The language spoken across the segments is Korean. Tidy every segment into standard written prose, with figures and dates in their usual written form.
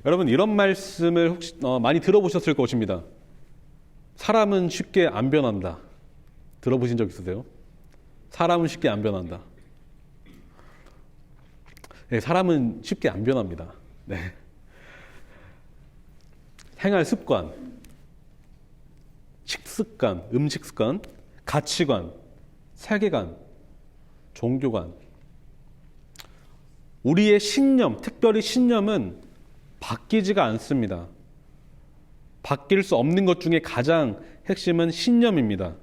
여러분 이런 말씀을 혹시 많이 들어보셨을 것입니다. 사람은 쉽게 안 변한다. 들어보신 적 있으세요? 사람은 쉽게 안 변한다. 네, 사람은 쉽게 안 변합니다. 네. 생활 습관, 식습관, 음식 습관, 가치관, 세계관, 종교관. 우리의 신념, 특별히 신념은 바뀌지가 않습니다. 바뀔 수 없는 것 중에 가장 핵심은 신념입니다.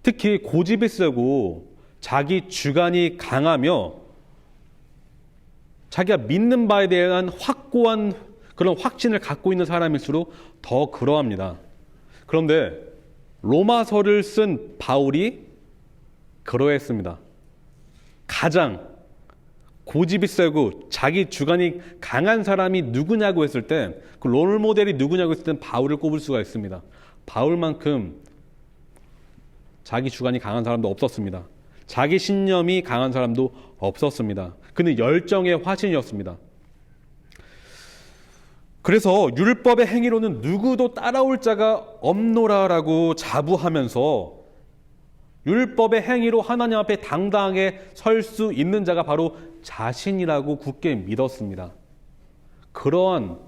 특히 고집이 세고 자기 주관이 강하며 자기가 믿는 바에 대한 확고한 그런 확신을 갖고 있는 사람일수록 더 그러합니다. 그런데 로마서를 쓴 바울이 그러했습니다. 가장 고집이 세고 자기 주관이 강한 사람이 누구냐고 했을 때, 그 롤모델이 누구냐고 했을 땐 바울을 꼽을 수가 있습니다. 바울만큼 자기 주관이 강한 사람도 없었습니다. 자기 신념이 강한 사람도 없었습니다. 그는 열정의 화신이었습니다. 그래서 율법의 행위로는 누구도 따라올 자가 없노라라고 자부하면서 율법의 행위로 하나님 앞에 당당하게 설 수 있는 자가 바로 자신이라고 굳게 믿었습니다. 그러한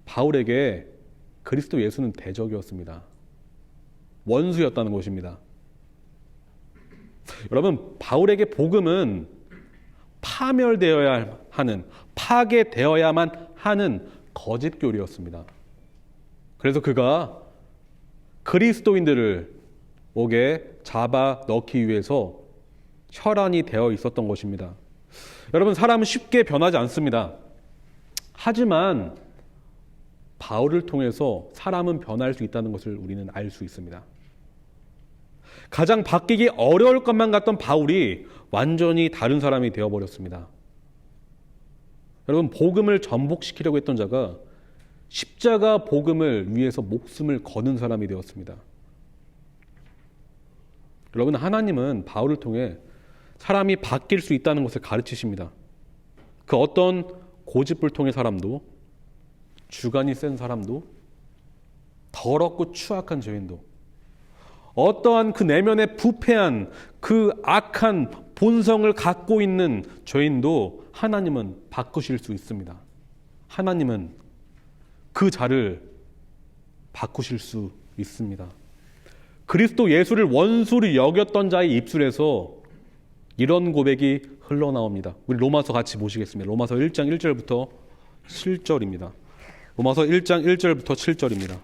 바울에게 그리스도 예수는 대적이었습니다. 원수였다는 것입니다. 여러분, 바울에게 복음은 파멸되어야 하는, 파괴되어야만 하는 거짓교리였습니다. 그래서 그가 그리스도인들을 옥에 잡아 넣기 위해서 혈안이 되어 있었던 것입니다. 여러분, 사람은 쉽게 변하지 않습니다. 하지만 바울을 통해서 사람은 변할 수 있다는 것을 우리는 알 수 있습니다. 가장 바뀌기 어려울 것만 같던 바울이 완전히 다른 사람이 되어버렸습니다. 여러분, 복음을 전복시키려고 했던 자가 십자가 복음을 위해서 목숨을 거는 사람이 되었습니다. 여러분, 하나님은 바울을 통해 사람이 바뀔 수 있다는 것을 가르치십니다. 그 어떤 고집불통의 사람도, 주관이 센 사람도, 더럽고 추악한 죄인도, 어떠한 그 내면에 부패한 그 악한 본성을 갖고 있는 죄인도 하나님은 바꾸실 수 있습니다. 하나님은 그 자를 바꾸실 수 있습니다. 그리스도 예수를 원수로 여겼던 자의 입술에서 이런 고백이 흘러나옵니다. 우리 로마서 같이 보시겠습니다. 로마서 1장 1절부터 7절입니다. 로마서 1장 1절부터 7절입니다.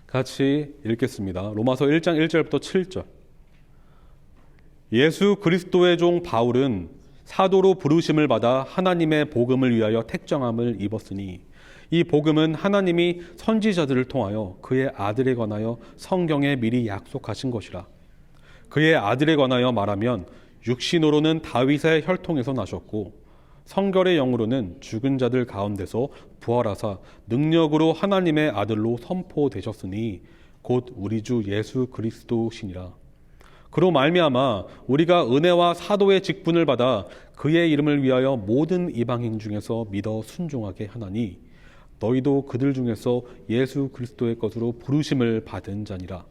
같이 읽겠습니다. 로마서 1장 1절부터 7절. 예수 그리스도의 종 바울은 사도로 부르심을 받아 하나님의 복음을 위하여 택정함을 입었으니 이 복음은 하나님이 선지자들을 통하여 그의 아들에 관하여 성경에 미리 약속하신 것이라. 그의 아들에 관하여 말하면 육신으로는 다윗의 혈통에서 나셨고 성결의 영으로는 죽은 자들 가운데서 부활하사 능력으로 하나님의 아들로 선포되셨으니 곧 우리 주 예수 그리스도시니라. 그로 말미암아 우리가 은혜와 사도의 직분을 받아 그의 이름을 위하여 모든 이방인 중에서 믿어 순종하게 하나니 너희도 그들 중에서 예수 그리스도의 것으로 부르심을 받은 자니라.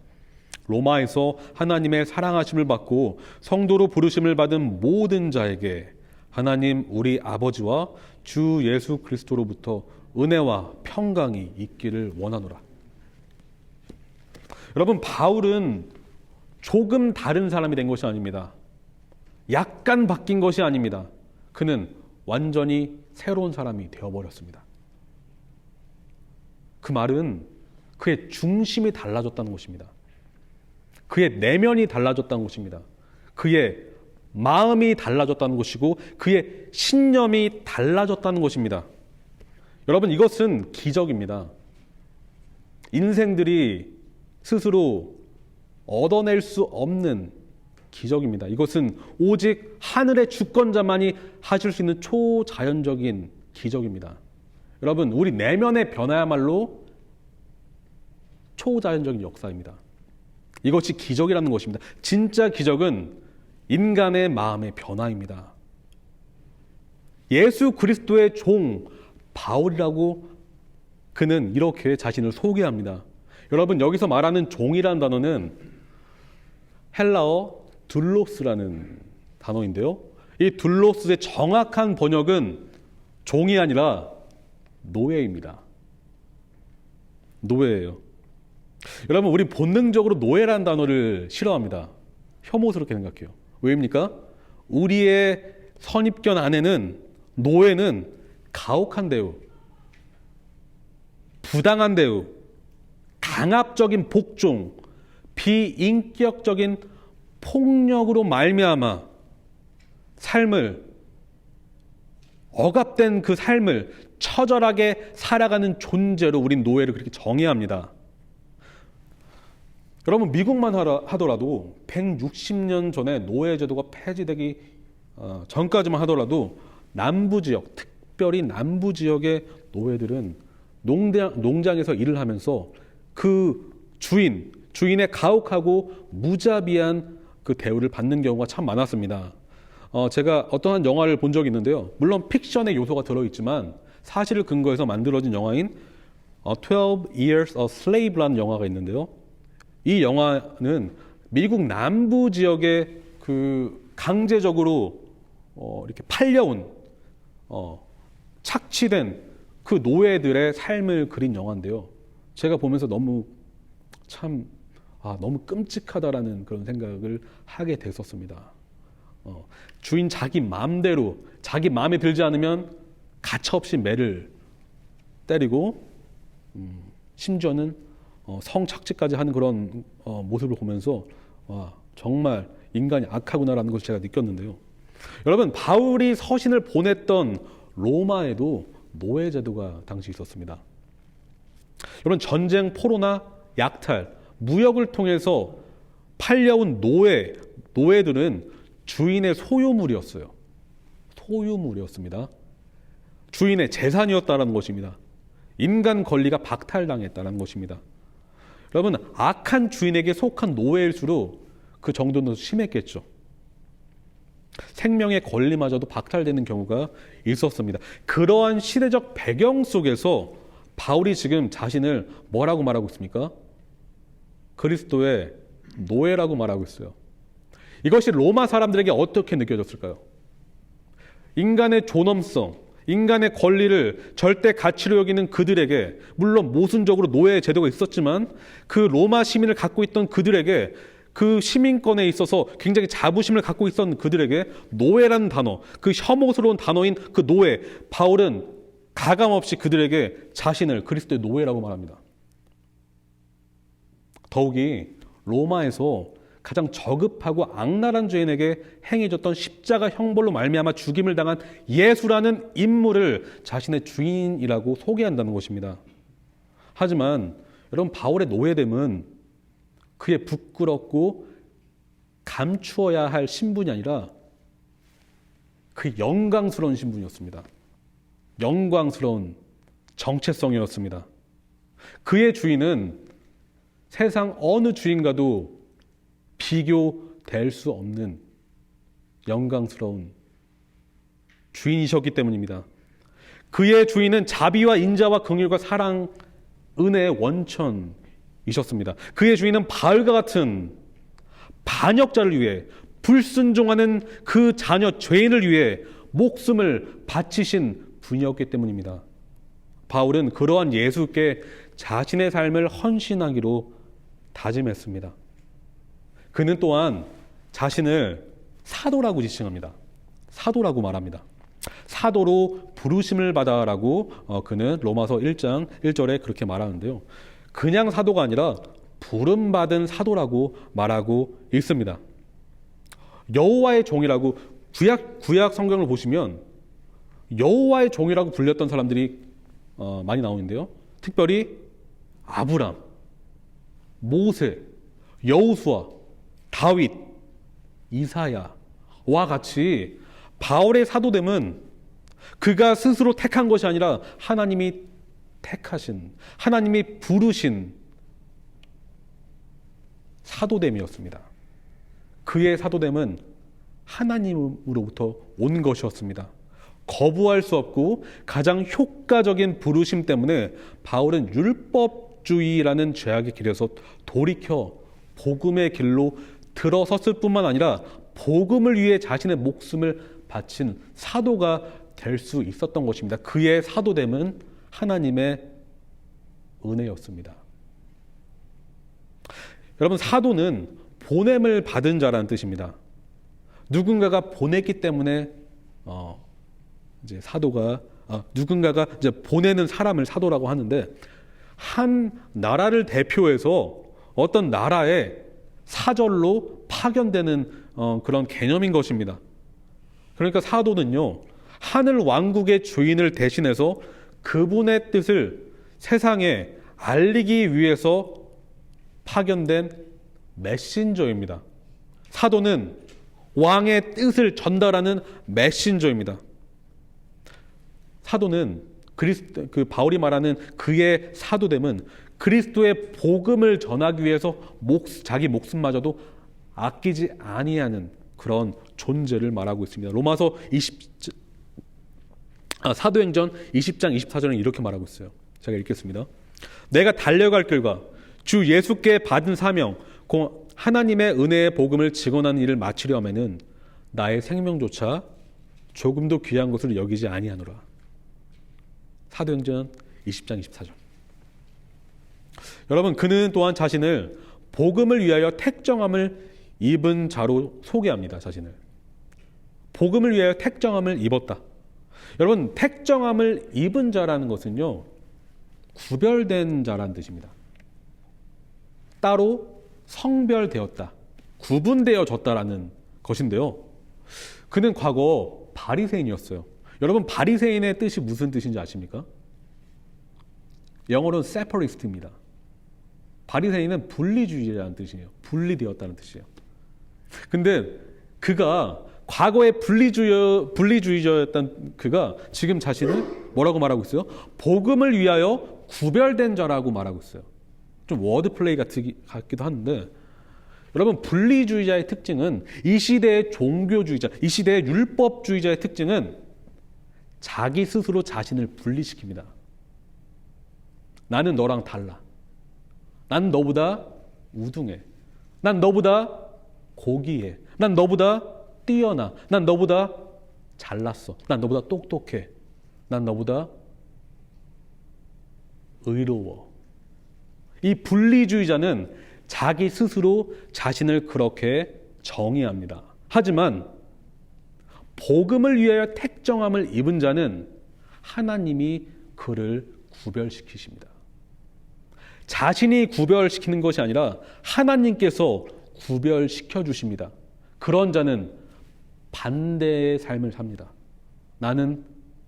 로마에서 하나님의 사랑하심을 받고 성도로 부르심을 받은 모든 자에게 하나님 우리 아버지와 주 예수 그리스도로부터 은혜와 평강이 있기를 원하노라. 여러분, 바울은 조금 다른 사람이 된 것이 아닙니다. 약간 바뀐 것이 아닙니다. 그는 완전히 새로운 사람이 되어버렸습니다. 그 말은 그의 중심이 달라졌다는 것입니다. 그의 내면이 달라졌다는 것입니다. 그의 마음이 달라졌다는 것이고 그의 신념이 달라졌다는 것입니다. 여러분, 이것은 기적입니다. 인생들이 스스로 얻어낼 수 없는 기적입니다. 이것은 오직 하늘의 주권자만이 하실 수 있는 초자연적인 기적입니다. 여러분, 우리 내면의 변화야말로 초자연적인 역사입니다. 이것이 기적이라는 것입니다. 진짜 기적은 인간의 마음의 변화입니다. 예수 그리스도의 종 바울이라고 그는 이렇게 자신을 소개합니다. 여러분, 여기서 말하는 종이라는 단어는 헬라어 둘로스라는 단어인데요. 이 둘로스의 정확한 번역은 종이 아니라 노예입니다. 노예예요. 여러분, 우리 본능적으로 노예라는 단어를 싫어합니다. 혐오스럽게 생각해요. 왜입니까? 우리의 선입견 안에는 노예는 가혹한 대우, 부당한 대우, 강압적인 복종, 비인격적인 폭력으로 말미암아 삶을, 억압된 그 삶을 처절하게 살아가는 존재로 우린 노예를 그렇게 정의합니다. 여러분, 미국만 하더라도 160년 전에 노예제도가 폐지되기 전까지만 하더라도 남부지역, 특별히 남부지역의 노예들은 농장에서 일을 하면서 그 주인의 가혹하고 무자비한 그 대우를 받는 경우가 참 많았습니다. 제가 어떠한 영화를 본 적이 있는데요. 물론 픽션의 요소가 들어있지만 사실을 근거해서 만들어진 영화인 12 Years a Slave라는 영화가 있는데요. 이 영화는 미국 남부 지역에 그 강제적으로 이렇게 팔려온 착취된 그 노예들의 삶을 그린 영화인데요. 제가 보면서 너무 끔찍하다라는 그런 생각을 하게 됐었습니다. 주인 자기 마음대로, 자기 마음에 들지 않으면 가차없이 매를 때리고 심지어는 성착취까지 하는 그런 모습을 보면서 정말 인간이 악하구나라는 것을 제가 느꼈는데요. 여러분, 바울이 서신을 보냈던 로마에도 노예제도가 당시 있었습니다. 여러분, 전쟁, 포로나 약탈, 무역을 통해서 팔려온 노예들은 주인의 소유물이었어요. 소유물이었습니다. 주인의 재산이었다는 것입니다. 인간 권리가 박탈당했다는 것입니다. 여러분, 악한 주인에게 속한 노예일수록 그 정도는 심했겠죠. 생명의 권리마저도 박탈되는 경우가 있었습니다. 그러한 시대적 배경 속에서 바울이 지금 자신을 뭐라고 말하고 있습니까? 그리스도의 노예라고 말하고 있어요. 이것이 로마 사람들에게 어떻게 느껴졌을까요? 인간의 존엄성, 인간의 권리를 절대 가치로 여기는 그들에게, 물론 모순적으로 노예 제도가 있었지만 그 로마 시민을 갖고 있던 그들에게, 그 시민권에 있어서 굉장히 자부심을 갖고 있었던 그들에게 노예라는 단어, 그 혐오스러운 단어인 그 노예, 바울은 가감없이 그들에게 자신을 그리스도의 노예라고 말합니다. 더욱이 로마에서 가장 저급하고 악랄한 죄인에게 행해졌던 십자가 형벌로 말미암아 죽임을 당한 예수라는 인물을 자신의 주인이라고 소개한다는 것입니다. 하지만 여러분, 바울의 노예됨은 그의 부끄럽고 감추어야 할 신분이 아니라 그 영광스러운 신분이었습니다. 영광스러운 정체성이었습니다. 그의 주인은 세상 어느 주인과도 비교될 수 없는 영광스러운 주인이셨기 때문입니다. 그의 주인은 자비와 인자와 긍휼과 사랑, 은혜의 원천이셨습니다. 그의 주인은 바울과 같은 반역자를 위해, 불순종하는 그 자녀 죄인을 위해 목숨을 바치신 분이었기 때문입니다. 바울은 그러한 예수께 자신의 삶을 헌신하기로 다짐했습니다. 그는 또한 자신을 사도라고 지칭합니다. 사도라고 말합니다. 사도로 부르심을 받아라고 그는 로마서 1장 1절에 그렇게 말하는데요. 그냥 사도가 아니라 부름받은 사도라고 말하고 있습니다. 여호와의 종이라고 구약 성경을 보시면 여호와의 종이라고 불렸던 사람들이 많이 나오는데요. 특별히 아브람, 모세, 여호수아, 다윗, 이사야와 같이 바울의 사도됨은 그가 스스로 택한 것이 아니라 하나님이 택하신, 하나님이 부르신 사도됨이었습니다. 그의 사도됨은 하나님으로부터 온 것이었습니다. 거부할 수 없고 가장 효과적인 부르심 때문에 바울은 율법주의라는 죄악의 길에서 돌이켜 복음의 길로 들어섰을 뿐만 아니라 복음을 위해 자신의 목숨을 바친 사도가 될 수 있었던 것입니다. 그의 사도됨은 하나님의 은혜였습니다. 여러분, 사도는 보냄을 받은 자라는 뜻입니다. 누군가가 보냈기 때문에 이제 사도가 누군가가 이제 보내는 사람을 사도라고 하는데, 한 나라를 대표해서 어떤 나라에 사절로 파견되는 그런 개념인 것입니다. 그러니까 사도는요, 하늘 왕국의 주인을 대신해서 그분의 뜻을 세상에 알리기 위해서 파견된 메신저입니다. 사도는 왕의 뜻을 전달하는 메신저입니다. 사도는 바울이 말하는 그의 사도됨은 그리스도의 복음을 전하기 위해서 자기 목숨마저도 아끼지 아니하는 그런 존재를 말하고 있습니다. 사도행전 20장 24절은 이렇게 말하고 있어요. 제가 읽겠습니다. 내가 달려갈 길과 주 예수께 받은 사명, 하나님의 은혜의 복음을 증언하는 일을 마치려 하면은 나의 생명조차 조금도 귀한 것을 여기지 아니하노라. 사도행전 20장 24절. 여러분, 그는 또한 자신을 복음을 위하여 택정함을 입은 자로 소개합니다. 자신을 복음을 위하여 택정함을 입었다. 여러분, 택정함을 입은 자라는 것은요, 구별된 자라는 뜻입니다. 따로 성별되었다, 구분되어졌다라는 것인데요, 그는 과거 바리새인이었어요. 여러분, 바리새인의 뜻이 무슨 뜻인지 아십니까? 영어로는 separatist입니다. 바리새인은 분리주의자라는 뜻이에요. 분리되었다는 뜻이에요. 근데 그가 과거에 분리주의자였던 그가 지금 자신을 뭐라고 말하고 있어요? 복음을 위하여 구별된 자라고 말하고 있어요. 좀 워드플레이 같기도 한데, 여러분, 분리주의자의 특징은, 이 시대의 종교주의자, 이 시대의 율법주의자의 특징은 자기 스스로 자신을 분리시킵니다. 나는 너랑 달라. 난 너보다 우등해. 난 너보다 고귀해. 난 너보다 뛰어나. 난 너보다 잘났어. 난 너보다 똑똑해. 난 너보다 의로워. 이 분리주의자는 자기 스스로 자신을 그렇게 정의합니다. 하지만 복음을 위하여 택정함을 입은 자는 하나님이 그를 구별시키십니다. 자신이 구별시키는 것이 아니라 하나님께서 구별시켜 주십니다. 그런 자는 반대의 삶을 삽니다. 나는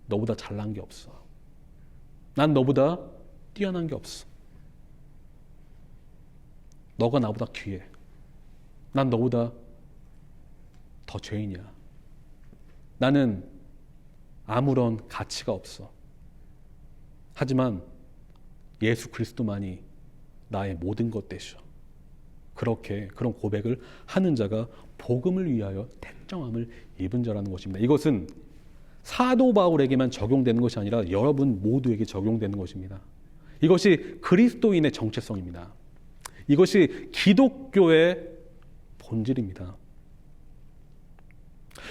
너보다 잘난 게 없어. 난 너보다 뛰어난 게 없어. 너가 나보다 귀해. 난 너보다 더 죄인이야. 나는 아무런 가치가 없어. 하지만 예수 그리스도만이 나의 모든 것 되시오. 그런 고백을 하는 자가 복음을 위하여 택정함을 입은 자라는 것입니다. 이것은 사도 바울에게만 적용되는 것이 아니라 여러분 모두에게 적용되는 것입니다. 이것이 그리스도인의 정체성입니다. 이것이 기독교의 본질입니다.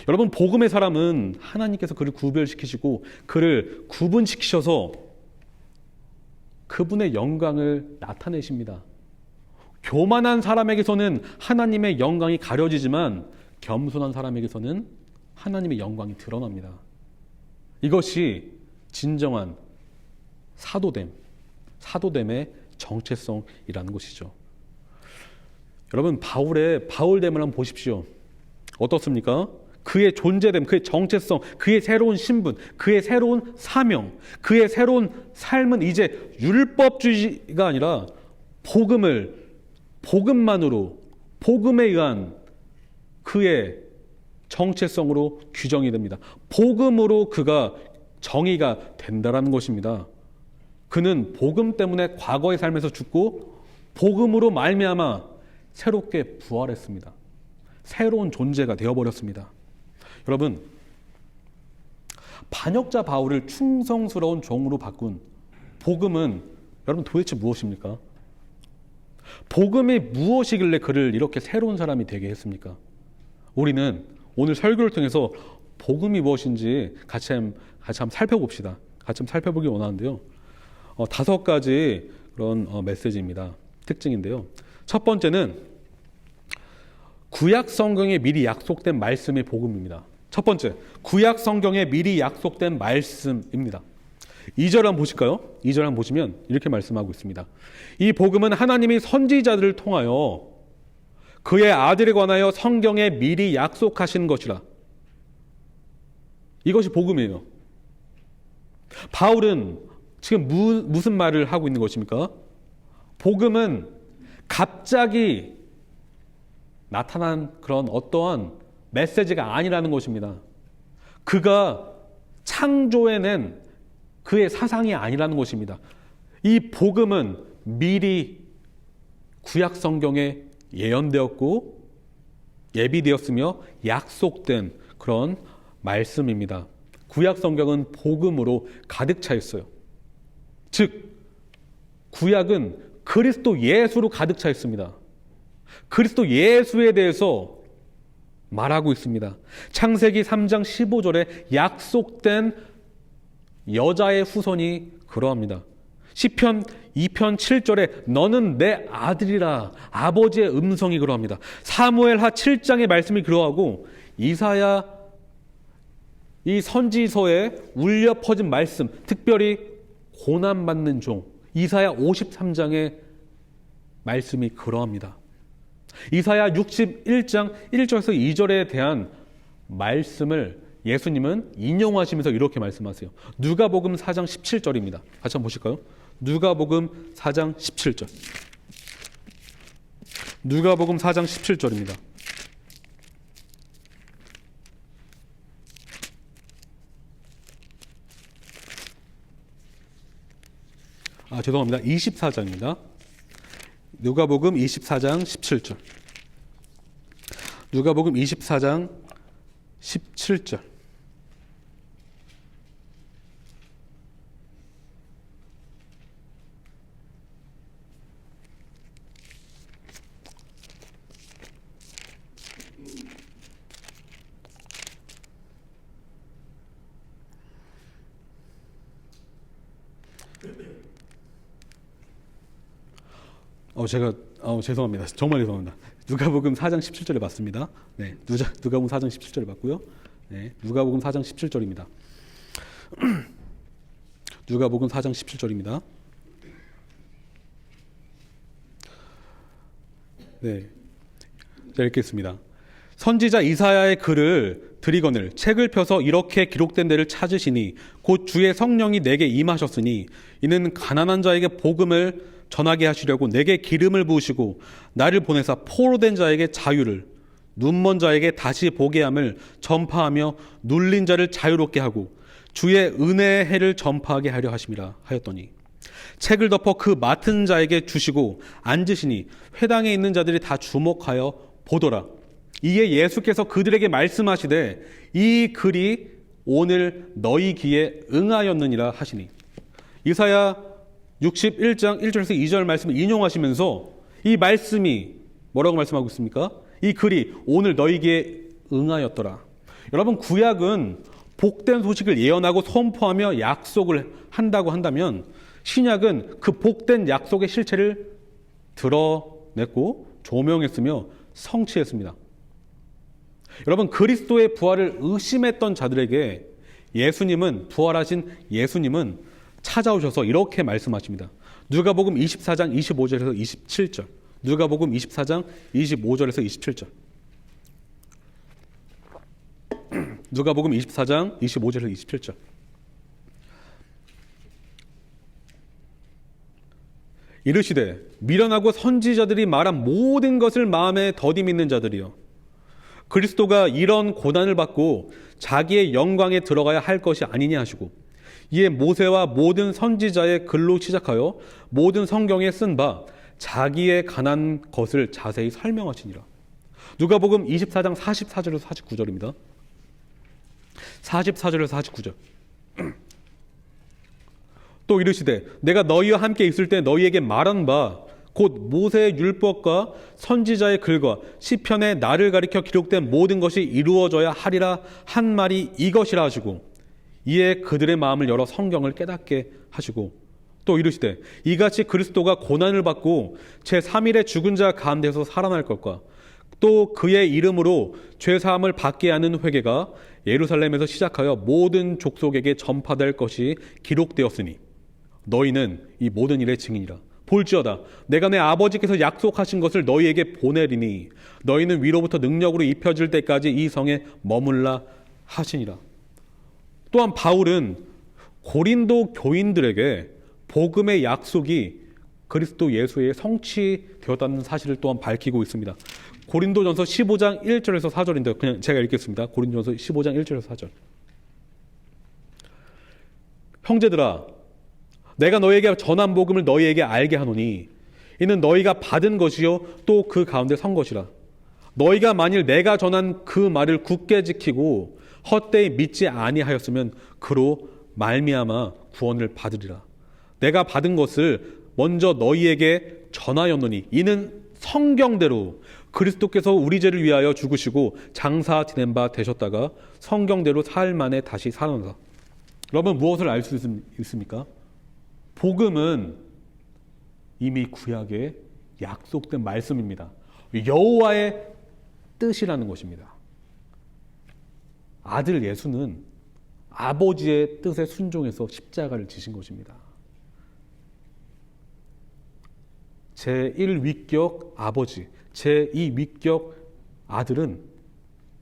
여러분, 복음의 사람은 하나님께서 그를 구별시키시고 그를 구분시키셔서 그분의 영광을 나타내십니다. 교만한 사람에게서는 하나님의 영광이 가려지지만 겸손한 사람에게서는 하나님의 영광이 드러납니다. 이것이 진정한 사도됨의 정체성이라는 것이죠. 여러분, 바울됨을 한번 보십시오. 어떻습니까? 그의 존재됨, 그의 정체성, 그의 새로운 신분, 그의 새로운 사명, 그의 새로운 삶은 이제 율법주의가 아니라 복음만으로, 복음에 의한 그의 정체성으로 규정이 됩니다. 복음으로 그가 정의가 된다라는 것입니다. 그는 복음 때문에 과거의 삶에서 죽고 복음으로 말미암아 새롭게 부활했습니다. 새로운 존재가 되어버렸습니다. 여러분, 반역자 바울을 충성스러운 종으로 바꾼 복음은 여러분 도대체 무엇입니까? 복음이 무엇이길래 그를 이렇게 새로운 사람이 되게 했습니까? 우리는 오늘 설교를 통해서 복음이 무엇인지 같이 한번 살펴봅시다. 같이 한번 살펴보기 원하는데요. 5가지 그런 메시지입니다. 특징인데요. 첫 번째는 구약 성경에 미리 약속된 말씀이 복음입니다. 첫 번째, 구약 성경에 미리 약속된 말씀입니다. 2절 한번 보실까요? 2절 한번 보시면 이렇게 말씀하고 있습니다. 이 복음은 하나님이 선지자들을 통하여 그의 아들에 관하여 성경에 미리 약속하신 것이라. 이것이 복음이에요. 바울은 지금 무슨 말을 하고 있는 것입니까? 복음은 갑자기 나타난 그런 어떠한 메시지가 아니라는 것입니다. 그가 창조해낸 그의 사상이 아니라는 것입니다. 이 복음은 미리 구약 성경에 예언되었고 예비되었으며 약속된 그런 말씀입니다. 구약 성경은 복음으로 가득 차 있어요. 즉 구약은 그리스도 예수로 가득 차 있습니다. 그리스도 예수에 대해서 말하고 있습니다. 창세기 3장 15절에 약속된 여자의 후손이 그러합니다. 시편 2편 7절에 너는 내 아들이라 아버지의 음성이 그러합니다. 사무엘하 7장의 말씀이 그러하고 이사야 이 선지서에 울려 퍼진 말씀, 특별히 고난받는 종 이사야 53장의 말씀이 그러합니다. 이사야 61장 1절에서 2절에 대한 말씀을 예수님은 인용하시면서 이렇게 말씀하세요. 누가복음 4장 17절입니다. 같이 한번 보실까요? 누가복음 4장 17절. 누가복음 4장 17절입니다. 죄송합니다. 24장입니다. 누가복음 24장 17절. 누가복음 24장 17절. 죄송합니다. 정말 죄송합니다. 누가복음 4장 17절에 맞습니다. 네, 누가복음 4장 17절에 맞고요. 네, 누가복음 4장 17절입니다. 누가복음 4장 17절입니다. 네, 자, 읽겠습니다. 선지자 이사야의 글을 드리거늘 책을 펴서 이렇게 기록된 데를 찾으시니 곧 주의 성령이 내게 임하셨으니 이는 가난한 자에게 복음을 전하게 하시려고 내게 기름을 부으시고 나를 보내사 포로된 자에게 자유를 눈먼 자에게 다시 보게 함을 전파하며 눌린 자를 자유롭게 하고 주의 은혜의 해를 전파하게 하려 하심이라 하였더니 책을 덮어 그 맡은 자에게 주시고 앉으시니 회당에 있는 자들이 다 주목하여 보더라. 이에 예수께서 그들에게 말씀하시되 이 글이 오늘 너희 귀에 응하였느니라 하시니 이사야 61장 1절에서 2절 말씀을 인용하시면서 이 말씀이 뭐라고 말씀하고 있습니까? 이 글이 오늘 너희에게 응하였더라. 여러분, 구약은 복된 소식을 예언하고 선포하며 약속을 한다고 한다면 신약은 그 복된 약속의 실체를 드러냈고 조명했으며 성취했습니다. 여러분, 그리스도의 부활을 의심했던 자들에게 부활하신 예수님은 찾아오셔서 이렇게 말씀하십니다. 누가복음 24장 25절에서 27절. 누가복음 24장 25절에서 27절. 누가복음 24장 25절에서 27절. 이르시되 미련하고 선지자들이 말한 모든 것을 마음에 더디 믿는 자들이여 그리스도가 이런 고난을 받고 자기의 영광에 들어가야 할 것이 아니냐 하시고 이에 모세와 모든 선지자의 글로 시작하여 모든 성경에 쓴 바 자기의 가난 것을 자세히 설명하시니라. 누가복음 24장 44절에서 49절입니다. 44절에서 49절. 또 이르시되 내가 너희와 함께 있을 때 너희에게 말한 바 곧 모세의 율법과 선지자의 글과 시편에 나를 가리켜 기록된 모든 것이 이루어져야 하리라 한 말이 이것이라 하시고 이에 그들의 마음을 열어 성경을 깨닫게 하시고 또 이르시되 이같이 그리스도가 고난을 받고 제3일에 죽은 자 가운데서 살아날 것과 또 그의 이름으로 죄사함을 받게 하는 회개가 예루살렘에서 시작하여 모든 족속에게 전파될 것이 기록되었으니 너희는 이 모든 일의 증인이라. 볼지어다 내가 내 아버지께서 약속하신 것을 너희에게 보내리니 너희는 위로부터 능력으로 입혀질 때까지 이 성에 머물라 하시니라. 또한 바울은 고린도 교인들에게 복음의 약속이 그리스도 예수에 성취되었다는 사실을 또한 밝히고 있습니다. 고린도전서 15장 1절에서 4절인데 그냥 제가 읽겠습니다. 고린도전서 15장 1절에서 4절. 형제들아 내가 너희에게 전한 복음을 너희에게 알게 하노니 이는 너희가 받은 것이요 또 그 가운데 선 것이라. 너희가 만일 내가 전한 그 말을 굳게 지키고 헛되이 믿지 아니하였으면 그로 말미암아 구원을 받으리라. 내가 받은 것을 먼저 너희에게 전하였노니 이는 성경대로 그리스도께서 우리 죄를 위하여 죽으시고 장사 지낸 바 되셨다가 성경대로 사흘 만에 다시 살아나사. 여러분 무엇을 알 수 있습니까? 복음은 이미 구약에 약속된 말씀입니다. 여호와의 뜻이라는 것입니다. 아들 예수는 아버지의 뜻에 순종해서 십자가를 지신 것입니다. 제1위격 아버지, 제2위격 아들은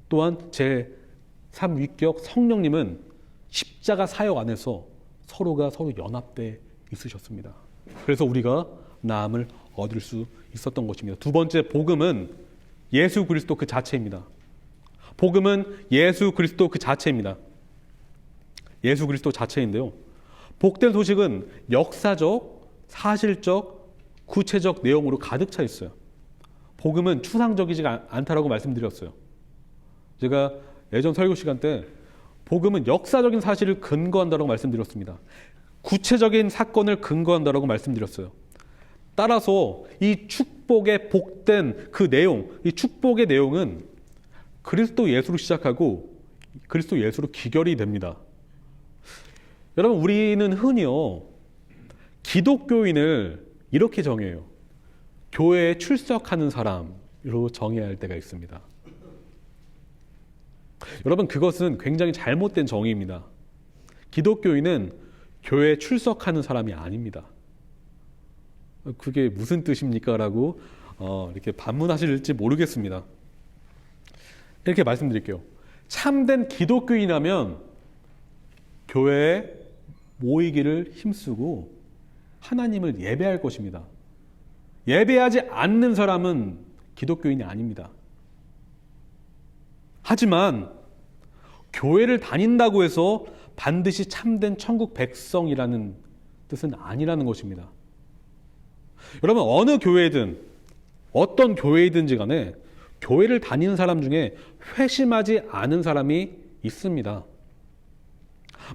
또한 제3위격 성령님은 십자가 사역 안에서 서로가 서로 연합돼 있으셨습니다. 그래서 우리가 나음을 얻을 수 있었던 것입니다. 두 번째, 복음은 예수 그리스도 그 자체입니다. 복음은 예수 그리스도 그 자체입니다. 예수 그리스도 자체인데요. 복된 소식은 역사적, 사실적, 구체적 내용으로 가득 차 있어요. 복음은 추상적이지 않다라고 말씀드렸어요. 제가 예전 설교 시간 때 복음은 역사적인 사실을 근거한다라고 말씀드렸습니다. 구체적인 사건을 근거한다라고 말씀드렸어요. 따라서 이 축복의 복된 그 내용, 이 축복의 내용은 그리스도 예수로 시작하고 그리스도 예수로 기결이 됩니다. 여러분 우리는 흔히요 기독교인을 이렇게 정해요. 교회에 출석하는 사람으로 정해야 할 때가 있습니다. 여러분 그것은 굉장히 잘못된 정의입니다. 기독교인은 교회에 출석하는 사람이 아닙니다. 그게 무슨 뜻입니까? 라고 이렇게 반문하실지 모르겠습니다. 이렇게 말씀드릴게요. 참된 기독교인이라면 교회에 모이기를 힘쓰고 하나님을 예배할 것입니다. 예배하지 않는 사람은 기독교인이 아닙니다. 하지만 교회를 다닌다고 해서 반드시 참된 천국 백성이라는 뜻은 아니라는 것입니다. 여러분 어느 교회든 어떤 교회이든지 간에 교회를 다니는 사람 중에 회심하지 않은 사람이 있습니다.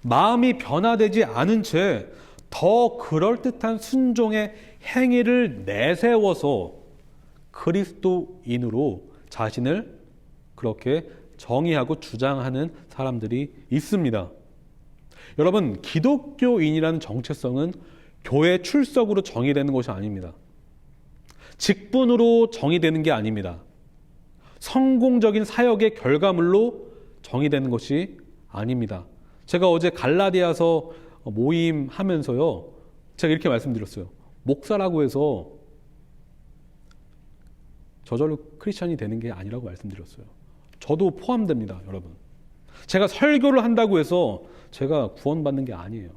마음이 변화되지 않은 채 더 그럴듯한 순종의 행위를 내세워서 그리스도인으로 자신을 그렇게 정의하고 주장하는 사람들이 있습니다. 여러분 기독교인이라는 정체성은 교회 출석으로 정의되는 것이 아닙니다. 직분으로 정의되는 게 아닙니다. 성공적인 사역의 결과물로 정의되는 것이 아닙니다. 제가 어제 갈라디아서 모임 하면서요 제가 이렇게 말씀드렸어요. 목사라고 해서 저절로 크리스찬이 되는 게 아니라고 말씀드렸어요. 저도 포함됩니다. 여러분 제가 설교를 한다고 해서 제가 구원받는 게 아니에요.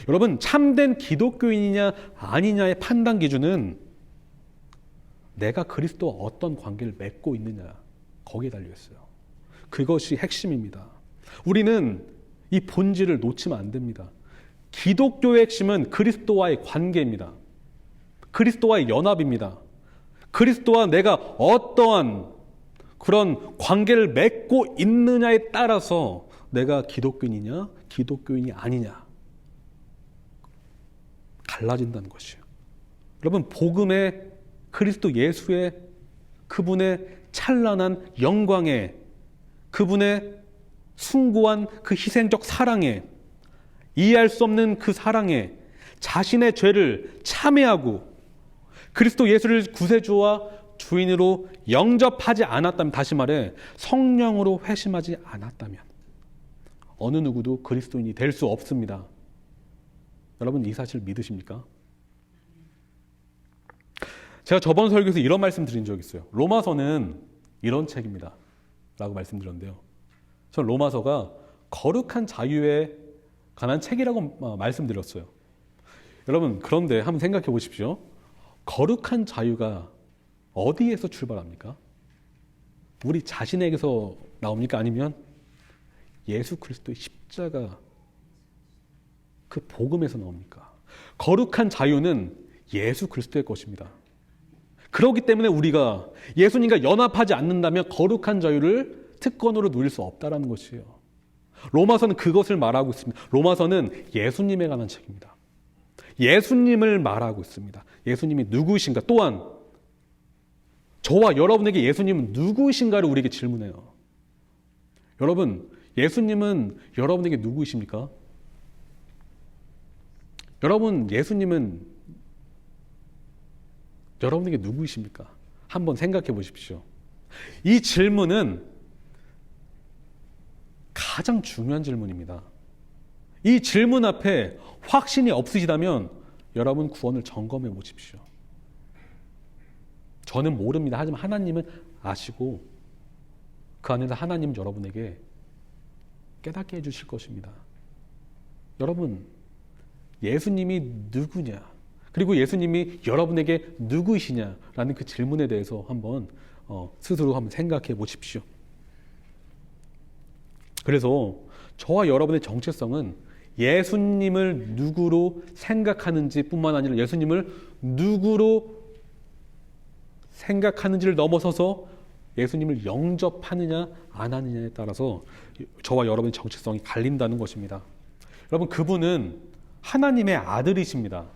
여러분 참된 기독교인이냐 아니냐의 판단 기준은 내가 그리스도와 어떤 관계를 맺고 있느냐 거기에 달려있어요. 그것이 핵심입니다. 우리는 이 본질을 놓치면 안 됩니다. 기독교의 핵심은 그리스도와의 관계입니다. 그리스도와의 연합입니다. 그리스도와 내가 어떠한 그런 관계를 맺고 있느냐에 따라서 내가 기독교인이냐, 기독교인이 아니냐 갈라진다는 것이에요. 여러분, 복음의 그리스도 예수의 그분의 찬란한 영광에, 그분의 숭고한 그 희생적 사랑에, 이해할 수 없는 그 사랑에 자신의 죄를 참회하고 그리스도 예수를 구세주와 주인으로 영접하지 않았다면, 다시 말해 성령으로 회심하지 않았다면 어느 누구도 그리스도인이 될 수 없습니다. 여러분, 이 사실 믿으십니까? 제가 저번 설교에서 이런 말씀 드린 적이 있어요. 로마서는 이런 책입니다 라고 말씀드렸는데요, 전 로마서가 거룩한 자유에 관한 책이라고 말씀드렸어요. 여러분, 그런데 한번 생각해 보십시오. 거룩한 자유가 어디에서 출발합니까? 우리 자신에게서 나옵니까? 아니면 예수 그리스도의 십자가 그 복음에서 나옵니까? 거룩한 자유는 예수 그리스도의 것입니다. 그렇기 때문에 우리가 예수님과 연합하지 않는다면 거룩한 자유를 특권으로 누릴 수 없다는 것이에요. 로마서는 그것을 말하고 있습니다. 로마서는 예수님에 관한 책입니다. 예수님을 말하고 있습니다. 예수님이 누구이신가? 또한 저와 여러분에게 예수님은 누구이신가를 우리에게 질문해요. 여러분, 예수님은 여러분에게 누구이십니까? 여러분, 예수님은 여러분에게 누구이십니까? 한번 생각해 보십시오. 이 질문은 가장 중요한 질문입니다. 이 질문 앞에 확신이 없으시다면 여러분 구원을 점검해 보십시오. 저는 모릅니다. 하지만 하나님은 아시고 그 안에서 하나님은 여러분에게 깨닫게 해주실 것입니다. 여러분, 예수님이 누구냐, 그리고 예수님이 여러분에게 누구이시냐라는 그 질문에 대해서 한번 스스로 한번 생각해 보십시오. 그래서 저와 여러분의 정체성은 예수님을 누구로 생각하는지 뿐만 아니라 예수님을 누구로 생각하는지를 넘어서서 예수님을 영접하느냐 안 하느냐에 따라서 저와 여러분의 정체성이 갈린다는 것입니다. 여러분, 그분은 하나님의 아들이십니다.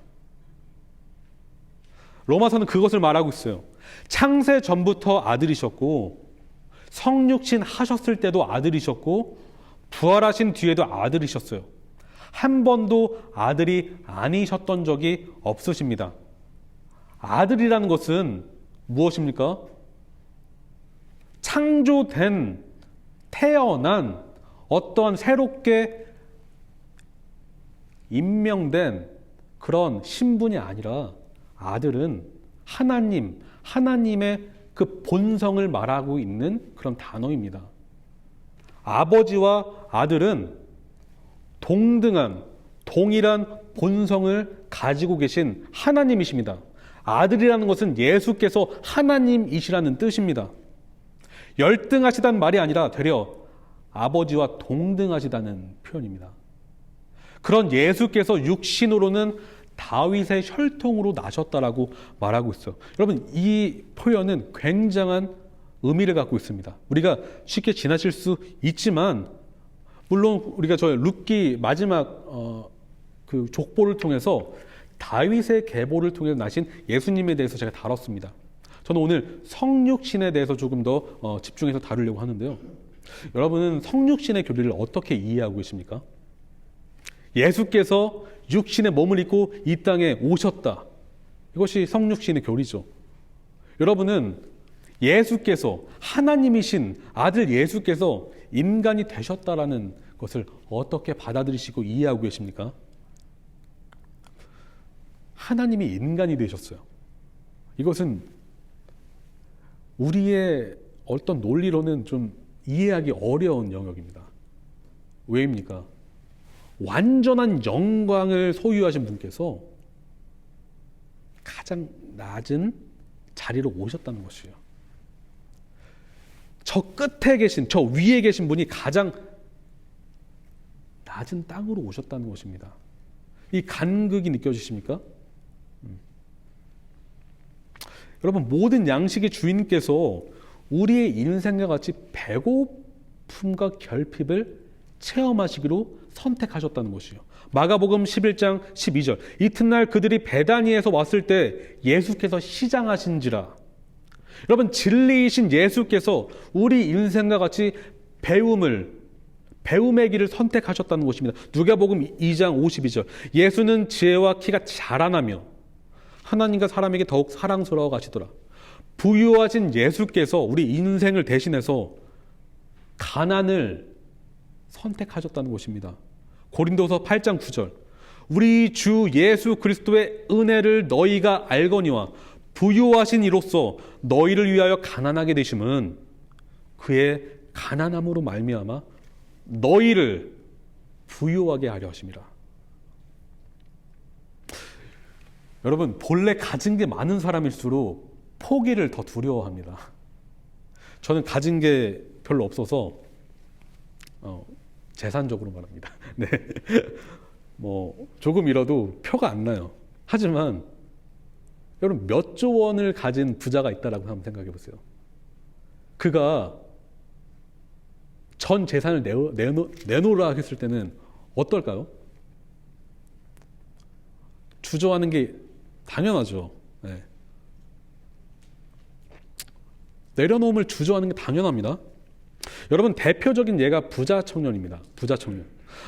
로마서는 그것을 말하고 있어요. 창세 전부터 아들이셨고, 성육신 하셨을 때도 아들이셨고, 부활하신 뒤에도 아들이셨어요. 한 번도 아들이 아니셨던 적이 없으십니다. 아들이라는 것은 무엇입니까? 창조된, 태어난 어떠한 새롭게 임명된 그런 신분이 아니라 아들은 하나님, 하나님의 그 본성을 말하고 있는 그런 단어입니다. 아버지와 아들은 동등한, 동일한 본성을 가지고 계신 하나님이십니다. 아들이라는 것은 예수께서 하나님이시라는 뜻입니다. 열등하시다는 말이 아니라 되려 아버지와 동등하시다는 표현입니다. 그런 예수께서 육신으로는 다윗의 혈통으로 나셨다라고 말하고 있어요. 여러분, 이 표현은 굉장한 의미를 갖고 있습니다. 우리가 쉽게 지나칠 수 있지만, 물론 우리가 저 룻기 마지막 그 족보를 통해서 다윗의 계보를 통해서 나신 예수님에 대해서 제가 다뤘습니다. 저는 오늘 성육신에 대해서 조금 더 집중해서 다루려고 하는데요. 여러분은 성육신의 교리를 어떻게 이해하고 계십니까? 예수께서 육신의 몸을 입고 이 땅에 오셨다. 이것이 성육신의 교리죠. 여러분은 예수께서, 하나님이신 아들 예수께서 인간이 되셨다라는 것을 어떻게 받아들이시고 이해하고 계십니까? 하나님이 인간이 되셨어요. 이것은 우리의 어떤 논리로는 좀 이해하기 어려운 영역입니다. 왜입니까? 완전한 영광을 소유하신 분께서 가장 낮은 자리로 오셨다는 것이에요. 저 끝에 계신, 저 위에 계신 분이 가장 낮은 땅으로 오셨다는 것입니다. 이 간극이 느껴지십니까? 여러분, 모든 양식의 주인께서 우리의 인생과 같이 배고픔과 결핍을 체험하시기로 선택하셨다는 것이요. 마가복음 11장 12절, 이튿날 그들이 베다니에서 왔을 때 예수께서 시장하신지라. 여러분, 진리이신 예수께서 우리 인생과 같이 배움의 길을 선택하셨다는 것입니다. 누가복음 2장 52절, 예수는 지혜와 키가 자라나며 하나님과 사람에게 더욱 사랑스러워 가시더라. 부유하신 예수께서 우리 인생을 대신해서 가난을 선택하셨다는 것입니다. 고린도서 8장 9절, 우리 주 예수 그리스도의 은혜를 너희가 알거니와 부유하신 이로써 너희를 위하여 가난하게 되심은 그의 가난함으로 말미암아 너희를 부유하게 하려 하심이라. 여러분, 본래 가진 게 많은 사람일수록 포기를 더 두려워합니다. 저는 가진 게 별로 없어서 재산적으로 말합니다. 네. 뭐 조금 잃어도 표가 안 나요. 하지만 여러분, 몇 조 원을 가진 부자가 있다라고 한번 생각해 보세요. 그가 전 재산을 내놓으라 했을 때는 어떨까요? 주저하는 게 당연하죠. 네. 내려놓음을 주저하는 게 당연합니다. 여러분, 대표적인 예가 부자 청년입니다. 부자 청년.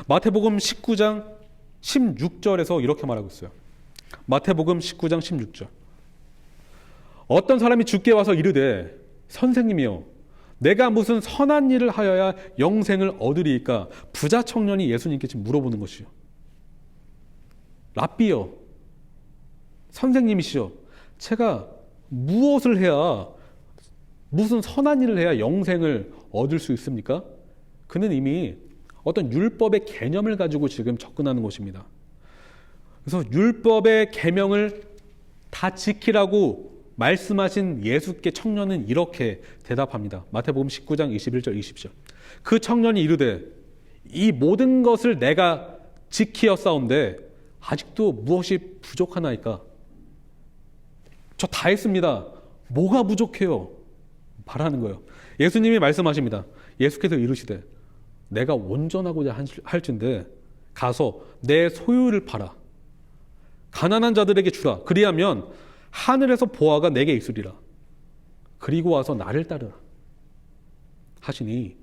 마태복음 19장 16절에서 이렇게 말하고 있어요. 마태복음 19장 16절. 어떤 사람이 주께 와서 이르되 선생님이여, 내가 무슨 선한 일을 하여야 영생을 얻으리이까? 부자 청년이 예수님께 지금 물어보는 것이요. 랍비여, 선생님이시여, 제가 무엇을 해야, 무슨 선한 일을 해야 영생을 얻을 수 있습니까? 그는 이미 어떤 율법의 개념을 가지고 지금 접근하는 것입니다. 그래서 율법의 계명을 다 지키라고 말씀하신 예수께 청년은 이렇게 대답합니다. 마태복음 19장 21절 20절. 그 청년이 이르되 이 모든 것을 내가 지키었사온데 아직도 무엇이 부족하나이까? 저 다 했습니다. 뭐가 부족해요? 바라는 거예요. 예수님이 말씀하십니다. 예수께서 이르시되 내가 온전하고자 할진대 가서 내 소유를 팔아 가난한 자들에게 주라. 그리하면 하늘에서 보화가 내게 있으리라. 그리고 와서 나를 따르라 하시니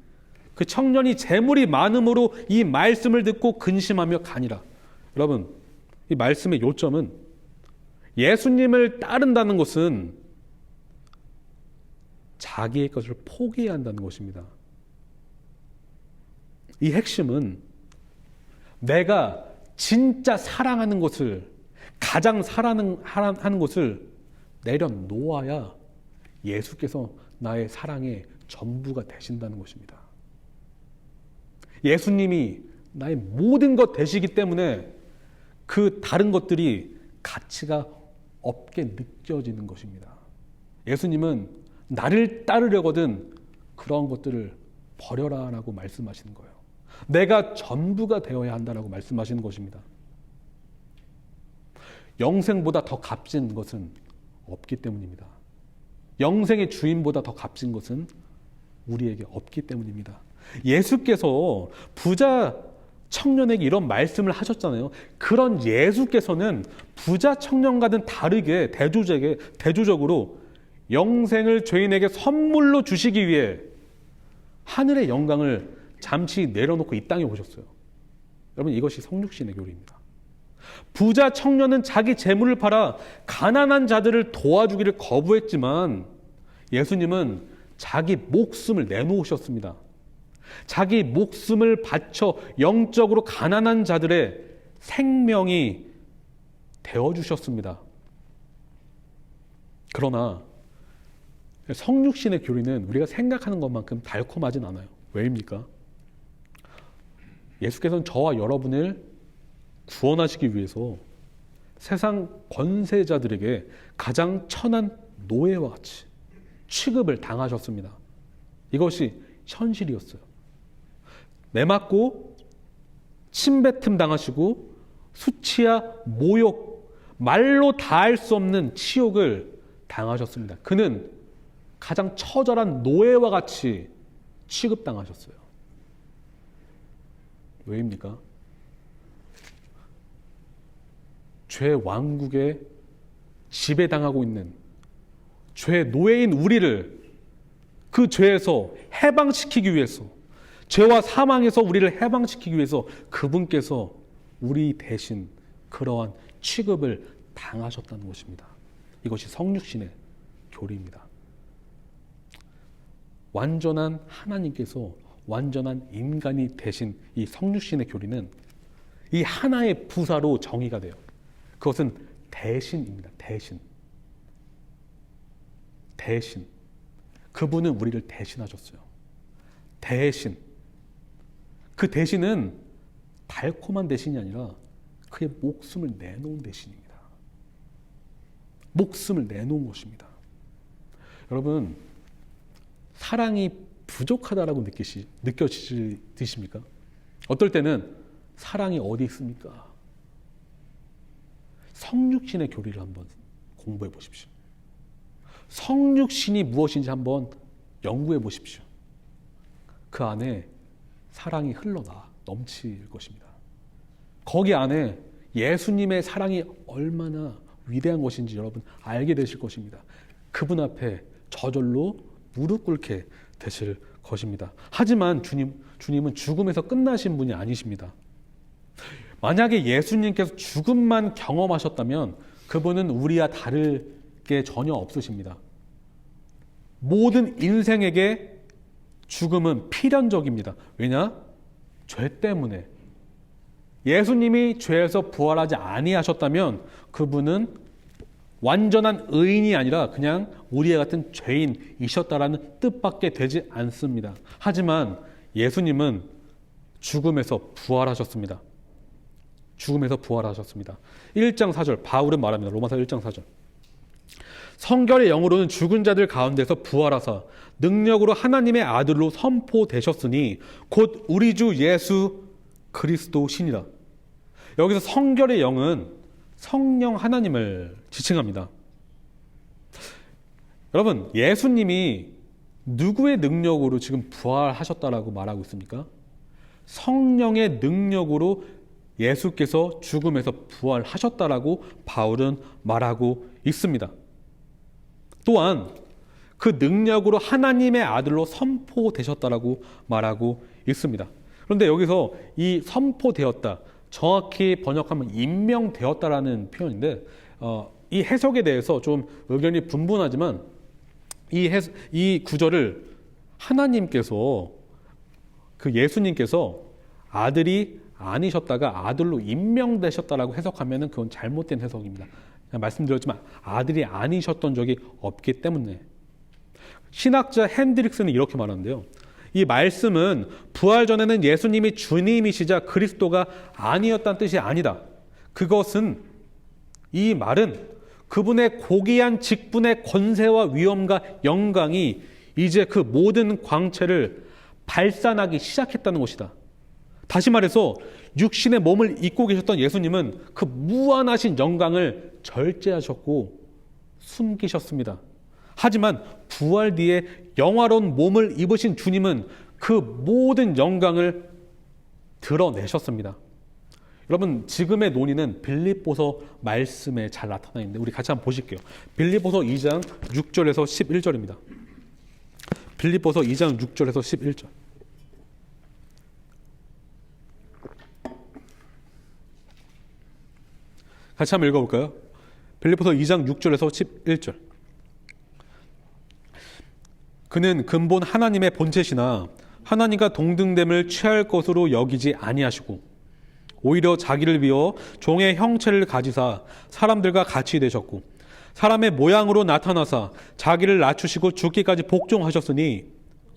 그 청년이 재물이 많음으로 이 말씀을 듣고 근심하며 가니라. 여러분, 이 말씀의 요점은 예수님을 따른다는 것은 자기의 것을 포기해야 한다는 것입니다. 이 핵심은 내가 진짜 사랑하는 것을, 가장 사랑하는 것을 내려놓아야 예수께서 나의 사랑의 전부가 되신다는 것입니다. 예수님이 나의 모든 것 되시기 때문에 그 다른 것들이 가치가 없게 느껴지는 것입니다. 예수님은 나를 따르려거든 그런 것들을 버려라라고 말씀하시는 거예요. 내가 전부가 되어야 한다라고 말씀하시는 것입니다. 영생보다 더 값진 것은 없기 때문입니다. 영생의 주인보다 더 값진 것은 우리에게 없기 때문입니다. 예수께서 부자 청년에게 이런 말씀을 하셨잖아요. 그런 예수께서는 부자 청년과는 다르게 대조적으로 영생을 죄인에게 선물로 주시기 위해 하늘의 영광을 잠시 내려놓고 이 땅에 오셨어요. 여러분, 이것이 성육신의 교리입니다. 부자 청년은 자기 재물을 팔아 가난한 자들을 도와주기를 거부했지만 예수님은 자기 목숨을 내놓으셨습니다. 자기 목숨을 바쳐 영적으로 가난한 자들의 생명이 되어주셨습니다. 그러나 성육신의 교리는 우리가 생각하는 것만큼 달콤하진 않아요. 왜입니까? 예수께서는 저와 여러분을 구원하시기 위해서 세상 권세자들에게 가장 천한 노예와 같이 취급을 당하셨습니다. 이것이 현실이었어요. 매맞고 침뱉음 당하시고 수치야 모욕, 말로 다할 수 없는 치욕을 당하셨습니다. 그는 가장 처절한 노예와 같이 취급당하셨어요. 왜입니까? 죄 왕국에 지배당하고 있는 죄 노예인 우리를 그 죄에서 해방시키기 위해서, 죄와 사망에서 우리를 해방시키기 위해서 그분께서 우리 대신 그러한 취급을 당하셨다는 것입니다. 이것이 성육신의 교리입니다. 완전한 하나님께서 완전한 인간이 되신 이 성육신의 교리는 이 하나의 부사로 정의가 돼요. 그것은 대신입니다. 대신. 그분은 우리를 대신하셨어요. 대신. 그 대신은 달콤한 대신이 아니라 그의 목숨을 내놓은 대신입니다. 목숨을 내놓은 것입니다. 여러분, 사랑이 부족하다라고 느껴지십니까? 어떨 때는 사랑이 어디 있습니까? 성육신의 교리를 한번 공부해 보십시오. 성육신이 무엇인지 한번 연구해 보십시오. 그 안에 사랑이 흘러나 넘칠 것입니다. 거기 안에 예수님의 사랑이 얼마나 위대한 것인지 여러분 알게 되실 것입니다. 그분 앞에 저절로 무릎 꿇게 되실 것입니다. 하지만 주님은 죽음에서 끝나신 분이 아니십니다. 만약에 예수님께서 죽음만 경험하셨다면 그분은 우리와 다를 게 전혀 없으십니다. 모든 인생에게 죽음은 필연적입니다. 왜냐? 죄 때문에. 예수님이 죄에서 부활하지 아니하셨다면 그분은 완전한 의인이 아니라 그냥 우리와 같은 죄인이셨다라는 뜻밖에 되지 않습니다. 하지만 예수님은 죽음에서 부활하셨습니다. 죽음에서 부활하셨습니다. 1장 4절 바울은 말합니다. 로마서 1장 4절. 성결의 영으로는 죽은 자들 가운데서 부활하사 능력으로 하나님의 아들로 선포되셨으니 곧 우리 주 예수 그리스도시니라. 여기서 성결의 영은 성령 하나님을 지칭합니다. 여러분, 예수님이 누구의 능력으로 지금 부활하셨다라고 말하고 있습니까? 성령의 능력으로 예수께서 죽음에서 부활하셨다라고 바울은 말하고 있습니다. 또한 그 능력으로 하나님의 아들로 선포되셨다라고 말하고 있습니다. 그런데 여기서 이 선포되었다, 정확히 번역하면 임명되었다라는 표현인데 이 해석에 대해서 좀 의견이 분분하지만 이 구절을 하나님께서 그 예수님께서 아들이 아니셨다가 아들로 임명되셨다라고 해석하면 그건 잘못된 해석입니다. 말씀드렸지만 아들이 아니셨던 적이 없기 때문에. 신학자 핸드릭스는 이렇게 말하는데요. 이 말씀은 부활 전에는 예수님이 주님이시자 그리스도가 아니었다는 뜻이 아니다. 그것은, 이 말은 그분의 고귀한 직분의 권세와 위엄과 영광이 이제 그 모든 광채를 발산하기 시작했다는 것이다. 다시 말해서 육신의 몸을 입고 계셨던 예수님은 그 무한하신 영광을 절제하셨고 숨기셨습니다. 하지만 부활 뒤에 영화로운 몸을 입으신 주님은 그 모든 영광을 드러내셨습니다. 여러분, 지금의 논의는 빌립보서 말씀에 잘 나타나 있는데 우리 같이 한번 보실게요. 빌립보서 2장 6절에서 11절입니다. 빌립보서 2장 6절에서 11절. 같이 한번 읽어볼까요? 빌립보서 2장 6절에서 11절. 그는 근본 하나님의 본체시나 하나님과 동등됨을 취할 것으로 여기지 아니하시고 오히려 자기를 비워 종의 형체를 가지사 사람들과 같이 되셨고 사람의 모양으로 나타나사 자기를 낮추시고 죽기까지 복종하셨으니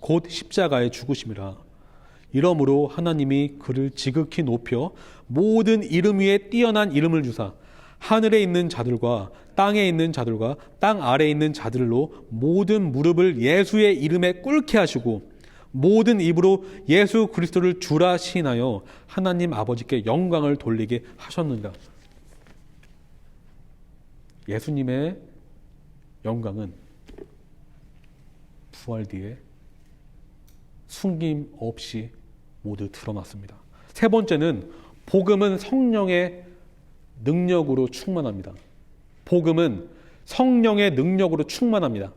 곧 십자가에 죽으심이라. 이러므로 하나님이 그를 지극히 높여 모든 이름 위에 뛰어난 이름을 주사 하늘에 있는 자들과 땅에 있는 자들과 땅 아래에 있는 자들로 모든 무릎을 예수의 이름에 꿇게 하시고 모든 입으로 예수 그리스도를 주라 시인하여 하나님 아버지께 영광을 돌리게 하셨느니라. 예수님의 영광은 부활 뒤에 숨김 없이 모두 드러났습니다. 세 번째는 복음은 성령의 능력으로 충만합니다. 복음은 성령의 능력으로 충만합니다.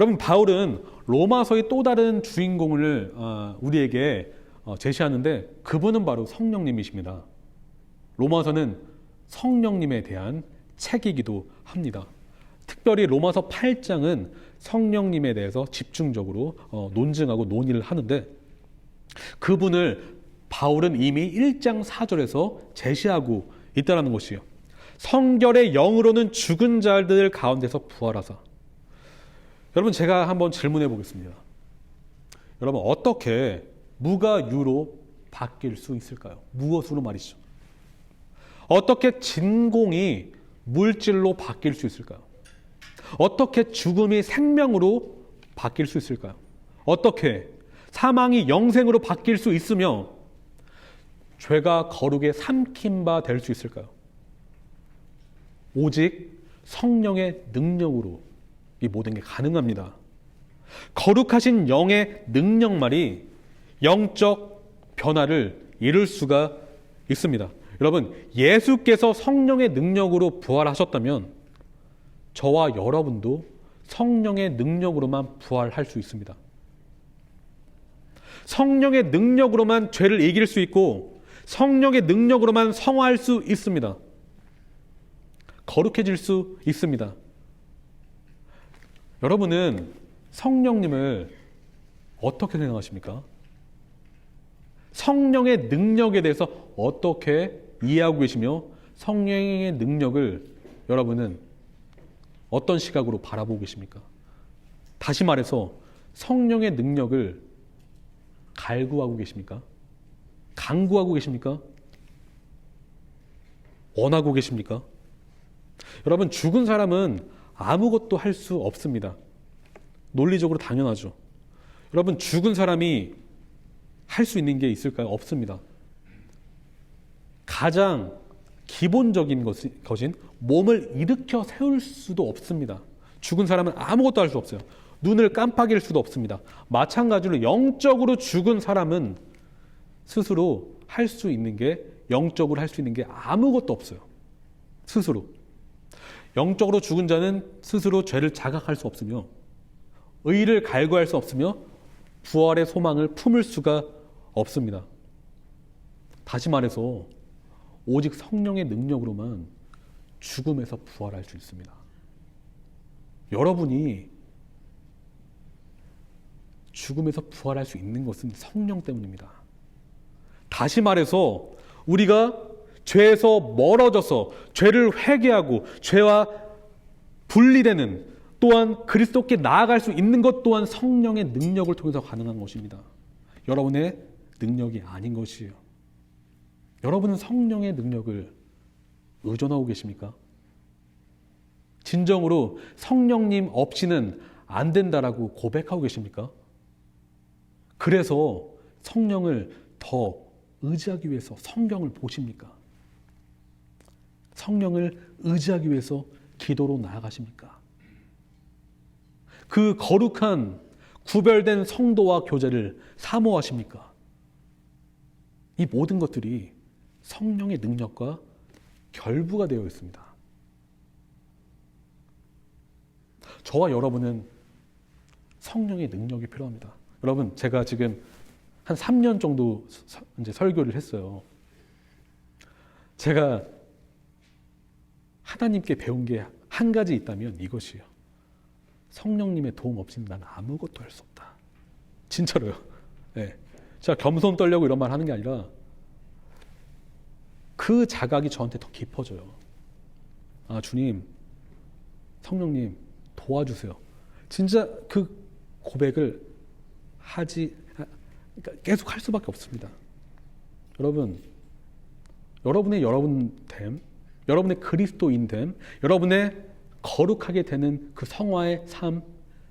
여러분, 바울은 로마서의 또 다른 주인공을 우리에게 제시하는데 그분은 바로 성령님이십니다. 로마서는 성령님에 대한 책이기도 합니다. 특별히 로마서 8장은 성령님에 대해서 집중적으로 논증하고 논의를 하는데 그분을 바울은 이미 1장 4절에서 제시하고 있다는 것이요. 성결의 영으로는 죽은 자들 가운데서 부활하사. 여러분, 제가 한번 질문해 보겠습니다. 여러분, 어떻게 무가 유로 바뀔 수 있을까요? 무엇으로 말이죠? 어떻게 진공이 물질로 바뀔 수 있을까요? 어떻게 죽음이 생명으로 바뀔 수 있을까요? 어떻게 사망이 영생으로 바뀔 수 있으며 죄가 거룩에 삼킨 바 될 수 있을까요? 오직 성령의 능력으로 이 모든 게 가능합니다. 거룩하신 영의 능력만이 영적 변화를 이룰 수가 있습니다. 여러분, 예수께서 성령의 능력으로 부활하셨다면 저와 여러분도 성령의 능력으로만 부활할 수 있습니다. 성령의 능력으로만 죄를 이길 수 있고 성령의 능력으로만 성화할 수 있습니다. 거룩해질 수 있습니다. 여러분은 성령님을 어떻게 생각하십니까? 성령의 능력에 대해서 어떻게 이해하고 계시며 성령의 능력을 여러분은 어떤 시각으로 바라보고 계십니까? 다시 말해서 성령의 능력을 갈구하고 계십니까? 강구하고 계십니까? 원하고 계십니까? 여러분, 죽은 사람은 아무것도 할 수 없습니다. 논리적으로 당연하죠. 여러분, 죽은 사람이 할 수 있는 게 있을까요? 없습니다. 가장 기본적인 것인 몸을 일으켜 세울 수도 없습니다. 죽은 사람은 아무것도 할 수 없어요. 눈을 깜빡일 수도 없습니다. 마찬가지로 영적으로 죽은 사람은 스스로 할 수 있는 게, 영적으로 할 수 있는 게 아무것도 없어요. 스스로. 영적으로 죽은 자는 스스로 죄를 자각할 수 없으며 의를 갈구할 수 없으며 부활의 소망을 품을 수가 없습니다. 다시 말해서 오직 성령의 능력으로만 죽음에서 부활할 수 있습니다. 여러분이 죽음에서 부활할 수 있는 것은 성령 때문입니다. 다시 말해서 우리가 죄에서 멀어져서 죄를 회개하고 죄와 분리되는, 또한 그리스도께 나아갈 수 있는 것 또한 성령의 능력을 통해서 가능한 것입니다. 여러분의 능력이 아닌 것이에요. 여러분은 성령의 능력을 의존하고 계십니까? 진정으로 성령님 없이는 안 된다라고 고백하고 계십니까? 그래서 성령을 더 의지하기 위해서 성경을 보십니까? 성령을 의지하기 위해서 기도로 나아가십니까? 그 거룩한 구별된 성도와 교제를 사모하십니까? 이 모든 것들이 성령의 능력과 결부가 되어 있습니다. 저와 여러분은 성령의 능력이 필요합니다. 여러분, 제가 지금 한 3년 정도 이제 설교를 했어요. 제가 하나님께 배운 게 한 가지 있다면 이것이에요. 성령님의 도움 없이는 난 아무것도 할 수 없다. 진짜로요. 네. 제가 겸손 떨려고 이런 말 하는 게 아니라 그 자각이 저한테 더 깊어져요. 아, 주님, 성령님 도와주세요. 진짜 그 고백을 그러니까 계속 할 수밖에 없습니다. 여러분, 여러분의 여러분됨, 여러분의 그리스도인됨, 여러분의 거룩하게 되는 그 성화의 삶,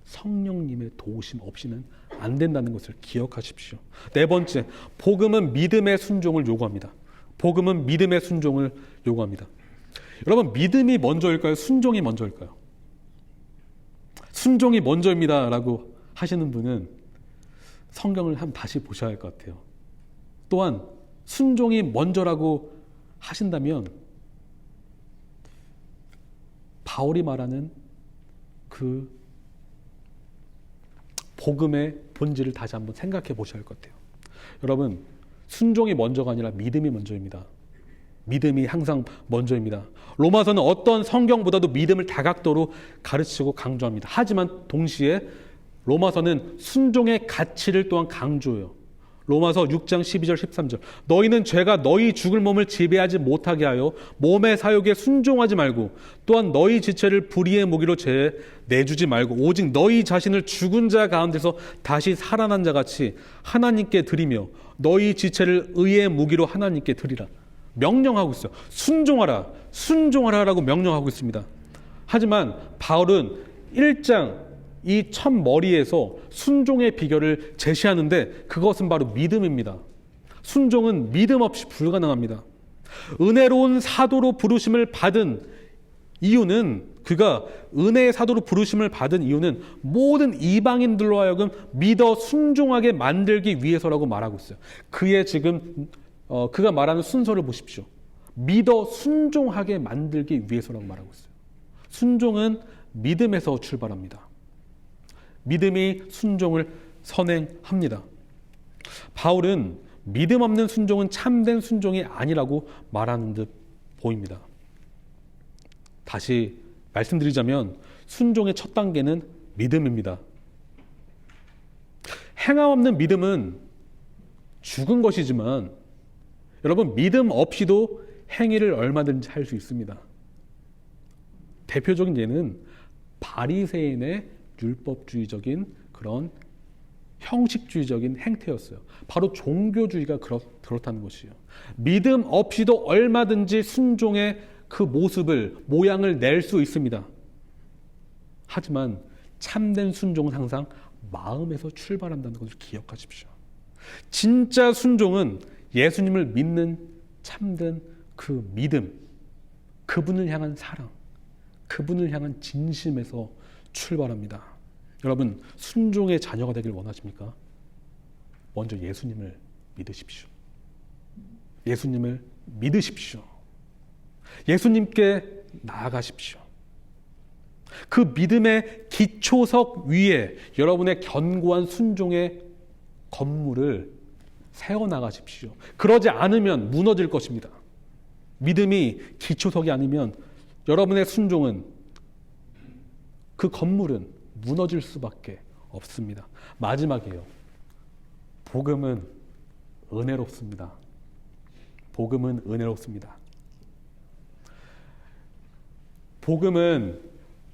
성령님의 도우심 없이는 안 된다는 것을 기억하십시오. 네 번째, 복음은 믿음의 순종을 요구합니다. 복음은 믿음의 순종을 요구합니다. 여러분, 믿음이 먼저일까요? 순종이 먼저일까요? 순종이 먼저입니다 라고 하시는 분은 성경을 한번 다시 보셔야 할 것 같아요. 또한 순종이 먼저라고 하신다면 바울이 말하는 그 복음의 본질을 다시 한번 생각해 보셔야 할 것 같아요. 여러분, 순종이 먼저가 아니라 믿음이 먼저입니다. 믿음이 항상 먼저입니다. 로마서는 어떤 성경보다도 믿음을 다각도로 가르치고 강조합니다. 하지만 동시에 로마서는 순종의 가치를 또한 강조해요. 로마서 6장 12절 13절 너희는 죄가 너희 죽을 몸을 지배하지 못하게 하여 몸의 사욕에 순종하지 말고 또한 너희 지체를 불의의 무기로 죄에 내주지 말고 오직 너희 자신을 죽은 자 가운데서 다시 살아난 자 같이 하나님께 드리며 너희 지체를 의의 무기로 하나님께 드리라. 명령하고 있어요. 순종하라라고 명령하고 있습니다. 하지만 바울은 1장 이 첫 머리에서 순종의 비결을 제시하는데 그것은 바로 믿음입니다. 순종은 믿음 없이 불가능합니다. 은혜로운 사도로 부르심을 받은 이유는 그가 은혜의 사도로 부르심을 받은 이유는 모든 이방인들로 하여금 믿어 순종하게 만들기 위해서라고 말하고 있어요. 그의 지금 그가 말하는 순서를 보십시오. 믿어 순종하게 만들기 위해서라고 말하고 있어요. 순종은 믿음에서 출발합니다. 믿음이 순종을 선행합니다. 바울은 믿음 없는 순종은 참된 순종이 아니라고 말하는 듯 보입니다. 다시 말씀드리자면 순종의 첫 단계는 믿음입니다. 행함 없는 믿음은 죽은 것이지만 여러분 믿음 없이도 행위를 얼마든지 할 수 있습니다. 대표적인 예는 바리새인의 율법주의적인 그런 형식주의적인 행태였어요. 바로 종교주의가 그렇다는 것이에요. 믿음 없이도 얼마든지 순종의 그 모양을 낼 수 있습니다. 하지만 참된 순종은 항상 마음에서 출발한다는 것을 기억하십시오. 진짜 순종은 예수님을 믿는 참된 그 믿음, 그분을 향한 사랑, 그분을 향한 진심에서 출발합니다. 여러분, 순종의 자녀가 되길 원하십니까? 먼저 예수님을 믿으십시오. 예수님을 믿으십시오. 예수님께 나아가십시오. 그 믿음의 기초석 위에 여러분의 견고한 순종의 건물을 세워나가십시오. 그러지 않으면 무너질 것입니다. 믿음이 기초석이 아니면 여러분의 순종은 그 건물은 무너질 수밖에 없습니다. 마지막이에요. 복음은 은혜롭습니다. 복음은 은혜롭습니다. 복음은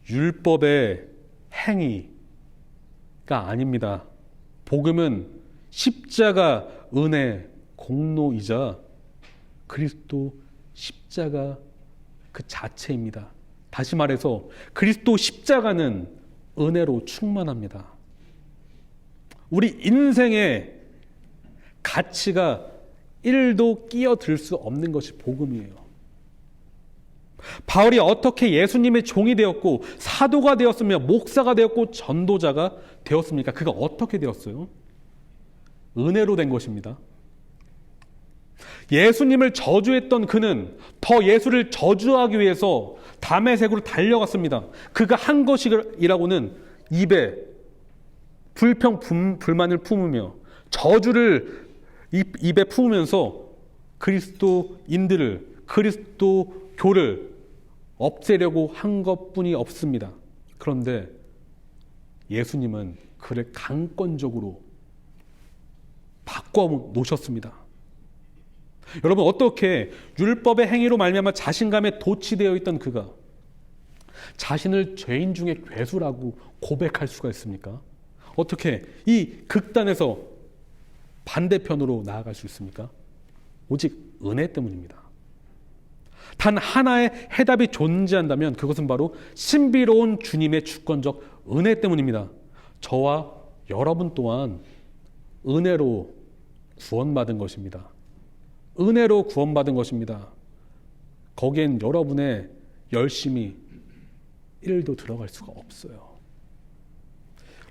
율법의 행위가 아닙니다. 복음은 십자가 은혜 공로이자 그리스도 십자가 그 자체입니다. 다시 말해서 그리스도 십자가는 은혜로 충만합니다. 우리 인생의 가치가 1도 끼어들 수 없는 것이 복음이에요. 바울이 어떻게 예수님의 종이 되었고 사도가 되었으며 목사가 되었고 전도자가 되었습니까? 그가 어떻게 되었어요? 은혜로 된 것입니다. 예수님을 저주했던 그는 더 예수를 저주하기 위해서 다메섹으로 달려갔습니다. 그가 한 것이라고는 입에 불평 불만을 품으며 저주를 입에 품으면서 그리스도인들을 그리스도교를 없애려고 한 것뿐이 없습니다. 그런데 예수님은 그를 강권적으로 바꿔 놓으셨습니다. 여러분, 어떻게 율법의 행위로 말미암아 자신감에 도취되어 있던 그가 자신을 죄인 중에 괴수라고 고백할 수가 있습니까? 어떻게 이 극단에서 반대편으로 나아갈 수 있습니까? 오직 은혜 때문입니다. 단 하나의 해답이 존재한다면 그것은 바로 신비로운 주님의 주권적 은혜 때문입니다. 저와 여러분 또한 은혜로 구원받은 것입니다. 은혜로 구원받은 것입니다. 거기엔 여러분의 열심이 1도 들어갈 수가 없어요.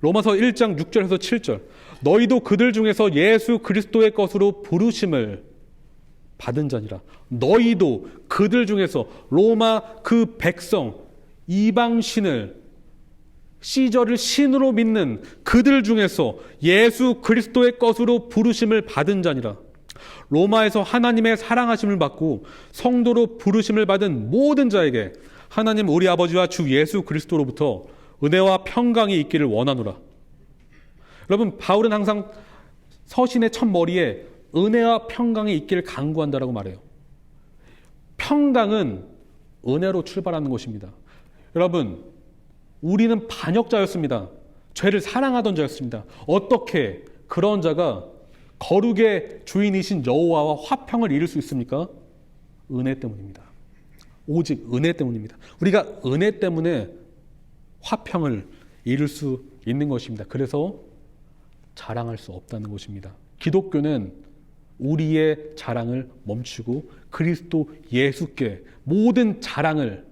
로마서 1장 6절에서 7절. 너희도 그들 중에서 예수 그리스도의 것으로 부르심을 받은 자니라. 너희도 그들 중에서 로마 그 백성 이방신을 시저를 신으로 믿는 그들 중에서 예수 그리스도의 것으로 부르심을 받은 자니라. 로마에서 하나님의 사랑하심을 받고 성도로 부르심을 받은 모든 자에게 하나님 우리 아버지와 주 예수 그리스도로부터 은혜와 평강이 있기를 원하노라. 여러분, 바울은 항상 서신의 첫머리에 은혜와 평강이 있기를 간구한다라고 말해요. 평강은 은혜로 출발하는 것입니다. 여러분, 우리는 반역자였습니다. 죄를 사랑하던 자였습니다. 어떻게 그런 자가 거룩의 주인이신 여호와와 화평을 이룰 수 있습니까? 은혜 때문입니다. 오직 은혜 때문입니다. 우리가 은혜 때문에 화평을 이룰 수 있는 것입니다. 그래서 자랑할 수 없다는 것입니다. 기독교는 우리의 자랑을 멈추고 그리스도 예수께 모든 자랑을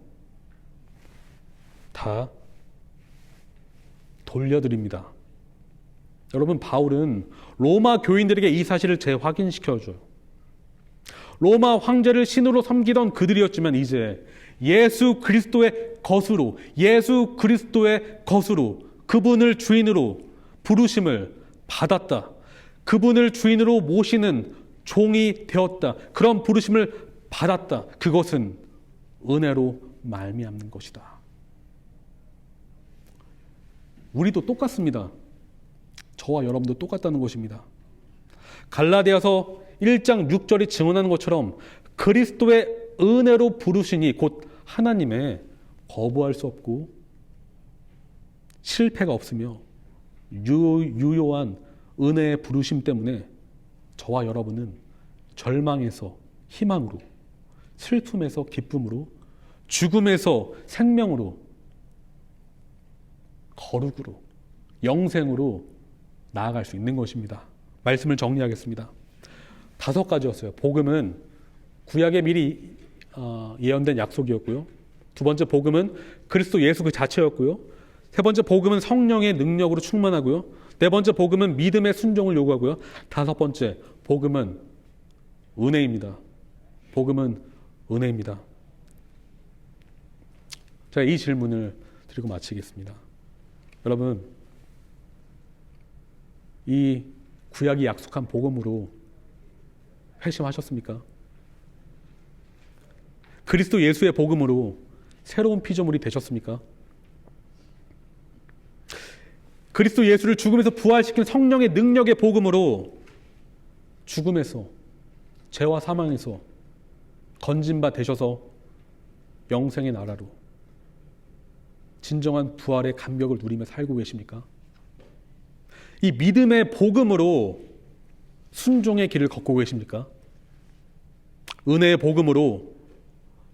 다 돌려드립니다. 여러분, 바울은 로마 교인들에게 이 사실을 재확인시켜줘요. 로마 황제를 신으로 섬기던 그들이었지만 이제 예수 그리스도의 것으로, 예수 그리스도의 것으로 그분을 주인으로 부르심을 받았다. 그분을 주인으로 모시는 종이 되었다. 그런 부르심을 받았다. 그것은 은혜로 말미암는 것이다. 우리도 똑같습니다. 저와 여러분도 똑같다는 것입니다. 갈라디아서 1장 6절이 증언하는 것처럼 그리스도의 은혜로 부르시니 곧 하나님의 거부할 수 없고 실패가 없으며 유효한 은혜의 부르심 때문에 저와 여러분은 절망에서 희망으로, 슬픔에서 기쁨으로, 죽음에서 생명으로, 거룩으로, 영생으로 나아갈 수 있는 것입니다. 말씀을 정리하겠습니다. 5가지였어요. 복음은 구약에 미리 예언된 약속이었고요. 두 번째 복음은 그리스도 예수 그 자체였고요. 세 번째 복음은 성령의 능력으로 충만하고요. 네 번째 복음은 믿음의 순종을 요구하고요. 5번째 복음은 은혜입니다. 복음은 은혜입니다. 제가 이 질문을 드리고 마치겠습니다. 여러분, 이 구약이 약속한 복음으로 회심하셨습니까? 그리스도 예수의 복음으로 새로운 피조물이 되셨습니까? 그리스도 예수를 죽음에서 부활시킨 성령의 능력의 복음으로 죽음에서, 죄와 사망에서 건진 바 되셔서 영생의 나라로 진정한 부활의 감격을 누리며 살고 계십니까? 이 믿음의 복음으로 순종의 길을 걷고 계십니까? 은혜의 복음으로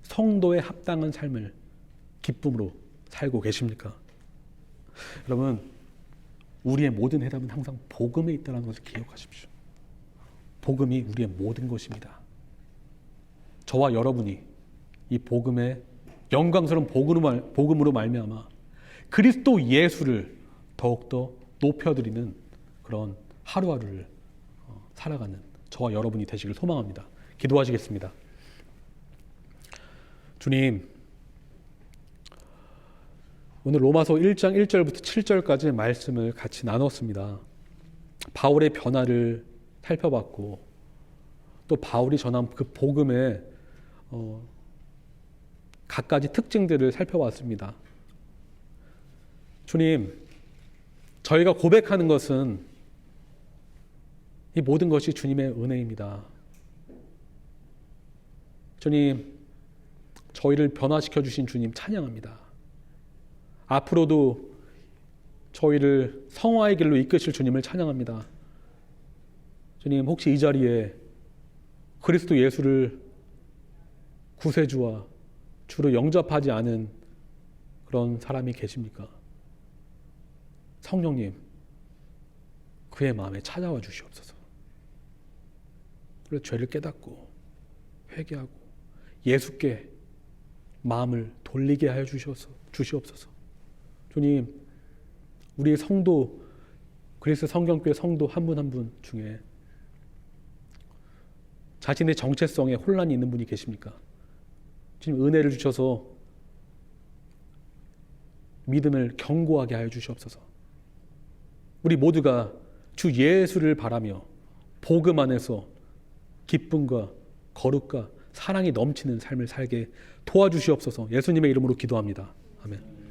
성도에 합당한 삶을 기쁨으로 살고 계십니까? 여러분, 우리의 모든 해답은 항상 복음에 있다는 것을 기억하십시오. 복음이 우리의 모든 것입니다. 저와 여러분이 이 복음의 영광스러운 복음으로 말미암아 그리스도 예수를 더욱더 높여드리는 그런 하루하루를 살아가는 저와 여러분이 되시길 소망합니다. 기도하시겠습니다. 주님, 오늘 로마서 1장 1절부터 7절까지 말씀을 같이 나눴습니다. 바울의 변화를 살펴봤고 또 바울이 전한 그 복음의 갖가지 특징들을 살펴봤습니다. 주님, 저희가 고백하는 것은 이 모든 것이 주님의 은혜입니다. 주님, 저희를 변화시켜 주신 주님 찬양합니다. 앞으로도 저희를 성화의 길로 이끄실 주님을 찬양합니다. 주님, 혹시 이 자리에 그리스도 예수를 구세주와 주로 영접하지 않은 그런 사람이 계십니까? 성령님, 그의 마음에 찾아와 주시옵소서. 그래서 죄를 깨닫고 회개하고 예수께 마음을 돌리게 하여 주시옵소서. 주님, 우리의 성도, 그리스 성경교회 성도 한 분 한 분 중에 자신의 정체성에 혼란이 있는 분이 계십니까? 주님 은혜를 주셔서 믿음을 견고하게 하여 주시옵소서. 우리 모두가 주 예수를 바라며 복음 안에서 기쁨과 거룩과 사랑이 넘치는 삶을 살게 도와주시옵소서. 예수님의 이름으로 기도합니다. 아멘.